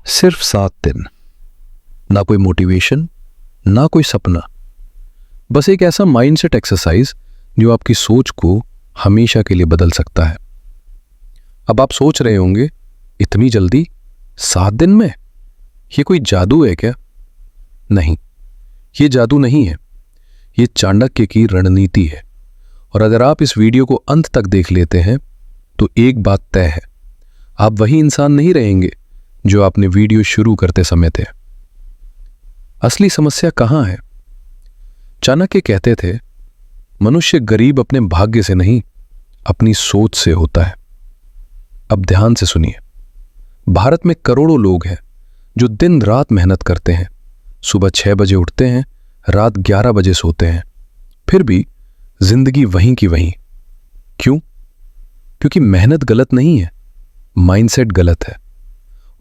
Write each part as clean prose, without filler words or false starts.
सिर्फ 7 दिन, ना कोई मोटिवेशन, ना कोई सपना, बस एक ऐसा माइंडसेट एक्सरसाइज जो आपकी सोच को हमेशा के लिए बदल सकता है। अब आप सोच रहे होंगे, इतनी जल्दी 7 दिन में? ये कोई जादू है क्या? नहीं, ये जादू नहीं है, ये चाणक्य की रणनीति है। और अगर आप इस वीडियो को अंत तक देख लेते हैं तो एक बात तय है, आप वही इंसान नहीं रहेंगे जो आपने वीडियो शुरू करते समय थे। असली समस्या कहां है? चाणक्य कहते थे, मनुष्य गरीब अपने भाग्य से नहीं, अपनी सोच से होता है। अब ध्यान से सुनिए। भारत में करोड़ों लोग हैं जो दिन रात मेहनत करते हैं, सुबह 6 बजे उठते हैं, रात 11 बजे सोते हैं, फिर भी जिंदगी वहीं की वहीं। क्यों? क्योंकि मेहनत गलत नहीं है, माइंडसेट गलत है।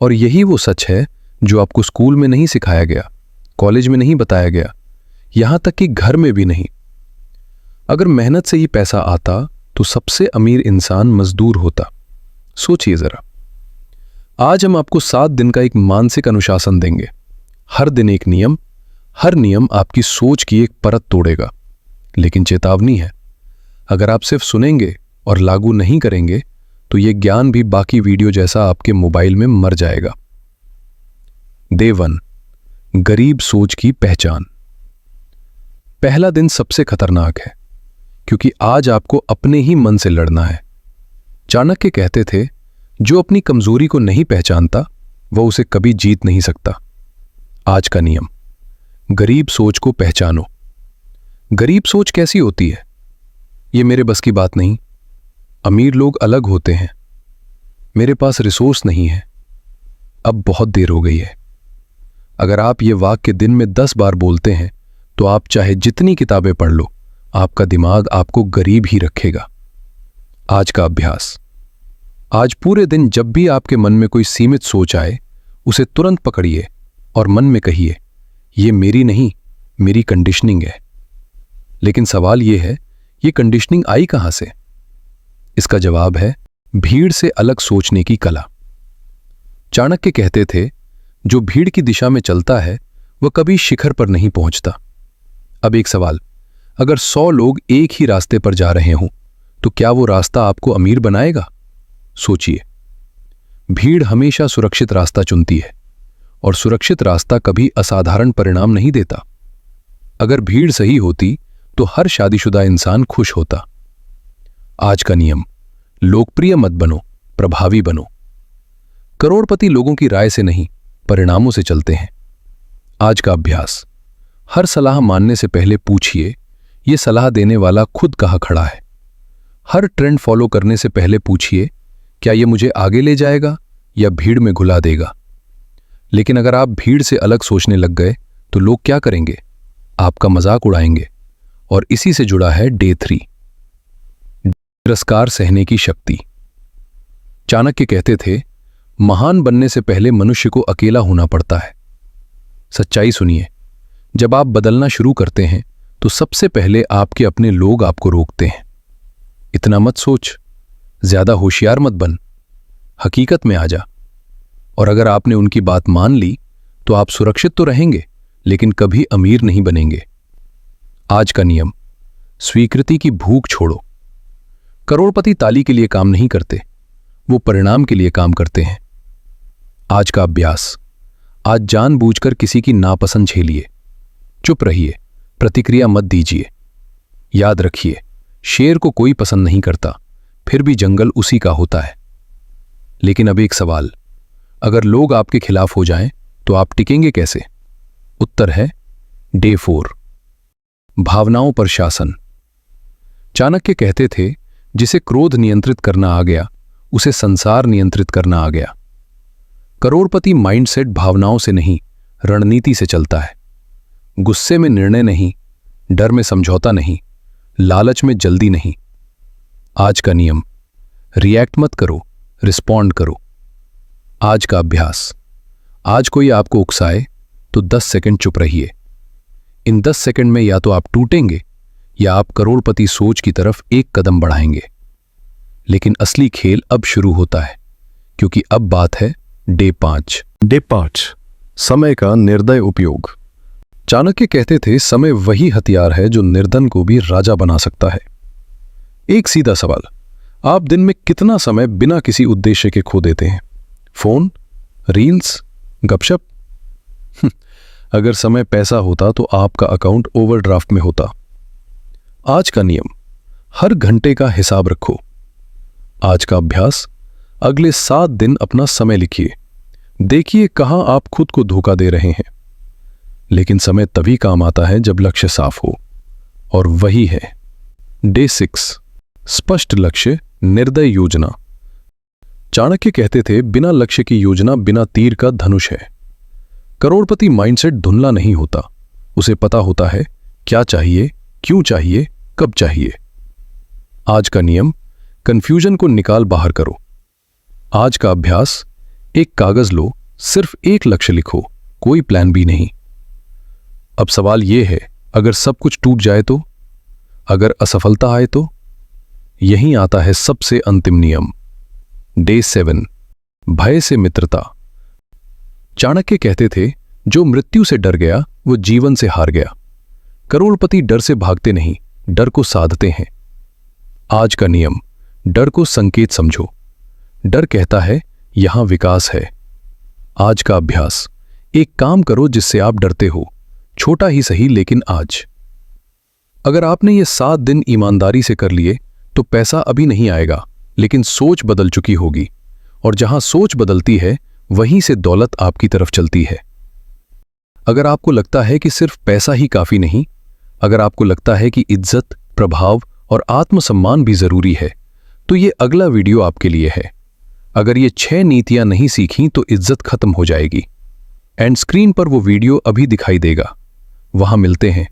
और यही वो सच है जो आपको स्कूल में नहीं सिखाया गया, कॉलेज में नहीं बताया गया, यहां तक कि घर में भी नहीं। अगर मेहनत से ही पैसा आता तो सबसे अमीर इंसान मजदूर होता। सोचिए जरा। आज हम आपको 7 दिन का एक मानसिक अनुशासन देंगे। हर दिन एक नियम, हर नियम आपकी सोच की एक परत तोड़ेगा। लेकिन चेतावनी है, अगर आप सिर्फ सुनेंगे और लागू नहीं करेंगे तो यह ज्ञान भी बाकी वीडियो जैसा आपके मोबाइल में मर जाएगा। डे 1, गरीब सोच की पहचान। पहला दिन सबसे खतरनाक है, क्योंकि आज आपको अपने ही मन से लड़ना है। चाणक्य कहते थे, जो अपनी कमजोरी को नहीं पहचानता वह उसे कभी जीत नहीं सकता। आज का नियम, गरीब सोच को पहचानो। गरीब सोच कैसी होती है? ये मेरे बस की बात नहीं, अमीर लोग अलग होते हैं, मेरे पास रिसोर्स नहीं है, अब बहुत देर हो गई है। अगर आप ये वाक्य दिन में 10 बार बोलते हैं तो आप चाहे जितनी किताबें पढ़ लो, आपका दिमाग आपको गरीब ही रखेगा। आज का अभ्यास, आज पूरे दिन जब भी आपके मन में कोई सीमित सोच आए, उसे तुरंत पकड़िए और मन में कहिए, ये मेरी नहीं, मेरी कंडीशनिंग है। लेकिन सवाल यह है, ये कंडीशनिंग आई कहां से? इसका जवाब है भीड़ से अलग सोचने की कला। चाणक्य कहते थे, जो भीड़ की दिशा में चलता है वह कभी शिखर पर नहीं पहुंचता। अब एक सवाल, अगर 100 लोग एक ही रास्ते पर जा रहे हों तो क्या वो रास्ता आपको अमीर बनाएगा? सोचिए। भीड़ हमेशा सुरक्षित रास्ता चुनती है और सुरक्षित रास्ता कभी असाधारण परिणाम नहीं देता। अगर भीड़ सही होती तो हर शादीशुदा इंसान खुश होता। आज का नियम, लोकप्रिय मत बनो, प्रभावी बनो। करोड़पति लोगों की राय से नहीं, परिणामों से चलते हैं। आज का अभ्यास, हर सलाह मानने से पहले पूछिए, ये सलाह देने वाला खुद कहाँ खड़ा है। हर ट्रेंड फॉलो करने से पहले पूछिए, क्या यह मुझे आगे ले जाएगा या भीड़ में घुला देगा? लेकिन अगर आप भीड़ से अलग सोचने लग गए तो लोग क्या करेंगे? आपका मजाक उड़ाएंगे। और इसी से जुड़ा है डे 3, तिरस्कार सहने की शक्ति। चाणक्य कहते थे, महान बनने से पहले मनुष्य को अकेला होना पड़ता है। सच्चाई सुनिए, जब आप बदलना शुरू करते हैं तो सबसे पहले आपके अपने लोग आपको रोकते हैं। इतना मत सोच, ज्यादा होशियार मत बन, हकीकत में आ जा। और अगर आपने उनकी बात मान ली तो आप सुरक्षित तो रहेंगे, लेकिन कभी अमीर नहीं बनेंगे। आज का नियम, स्वीकृति की भूख छोड़ो। करोड़पति ताली के लिए काम नहीं करते, वो परिणाम के लिए काम करते हैं। आज का अभ्यास, आज जानबूझकर किसी की नापसंद झेलिए, चुप रहिए, प्रतिक्रिया मत दीजिए। याद रखिए, शेर को कोई पसंद नहीं करता, फिर भी जंगल उसी का होता है। लेकिन अब एक सवाल, अगर लोग आपके खिलाफ हो जाएं तो आप टिकेंगे कैसे? उत्तर है डे 4, भावनाओं पर शासन। चाणक्य कहते थे, जिसे क्रोध नियंत्रित करना आ गया उसे संसार नियंत्रित करना आ गया। करोड़पति माइंडसेट भावनाओं से नहीं, रणनीति से चलता है। गुस्से में निर्णय नहीं, डर में समझौता नहीं, लालच में जल्दी नहीं। आज का नियम, रिएक्ट मत करो, रिस्पॉन्ड करो। आज का अभ्यास, आज कोई आपको उकसाए तो 10 सेकंड चुप रहिए। इन 10 सेकंड में या तो आप टूटेंगे या आप करोड़पति सोच की तरफ एक कदम बढ़ाएंगे। लेकिन असली खेल अब शुरू होता है, क्योंकि अब बात है डे 5। डे 5, समय का निर्दय उपयोग। चाणक्य कहते थे, समय वही हथियार है जो निर्धन को भी राजा बना सकता है। एक सीधा सवाल, आप दिन में कितना समय बिना किसी उद्देश्य के खो देते हैं? फोन, रील्स, गपशप? अगर समय पैसा होता तो आपका अकाउंट ओवरड्राफ्ट में होता। आज का नियम, हर घंटे का हिसाब रखो। आज का अभ्यास, अगले 7 दिन अपना समय लिखिए। देखिए कहां आप खुद को धोखा दे रहे हैं। लेकिन समय तभी काम आता है जब लक्ष्य साफ हो, और वही है डे 6, स्पष्ट लक्ष्य, निर्दय योजना। चाणक्य कहते थे, बिना लक्ष्य की योजना बिना तीर का धनुष है। करोड़पति माइंडसेट धुंधला नहीं होता, उसे पता होता है क्या चाहिए, क्यों चाहिए, कब चाहिए। आज का नियम, कंफ्यूजन को निकाल बाहर करो। आज का अभ्यास, एक कागज लो, सिर्फ एक लक्ष्य लिखो, कोई प्लान भी नहीं। अब सवाल यह है, अगर सब कुछ टूट जाए तो? अगर असफलता आए तो? यहीं आता है सबसे अंतिम नियम, डे 7, भय से मित्रता। चाणक्य कहते थे, जो मृत्यु से डर गया वो जीवन से हार गया। करोड़पति डर से भागते नहीं, डर को साधते हैं। आज का नियम, डर को संकेत समझो। डर कहता है यहां विकास है। आज का अभ्यास, एक काम करो जिससे आप डरते हो, छोटा ही सही लेकिन आज। अगर आपने ये 7 दिन ईमानदारी से कर लिए तो पैसा अभी नहीं आएगा, लेकिन सोच बदल चुकी होगी, और जहां सोच बदलती है वहीं से दौलत आपकी तरफ चलती है। अगर आपको लगता है कि सिर्फ पैसा ही काफी नहीं, अगर आपको लगता है कि इज्जत, प्रभाव और आत्मसम्मान भी जरूरी है, तो ये अगला वीडियो आपके लिए है। अगर ये 6 नीतियां नहीं सीखीं तो इज्जत खत्म हो जाएगी। एंड स्क्रीन पर वो वीडियो अभी दिखाई देगा, वहां मिलते हैं।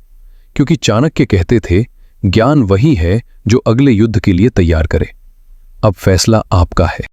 क्योंकि चाणक्य कहते थे, ज्ञान वही है जो अगले युद्ध के लिए तैयार करे। अब फैसला आपका है।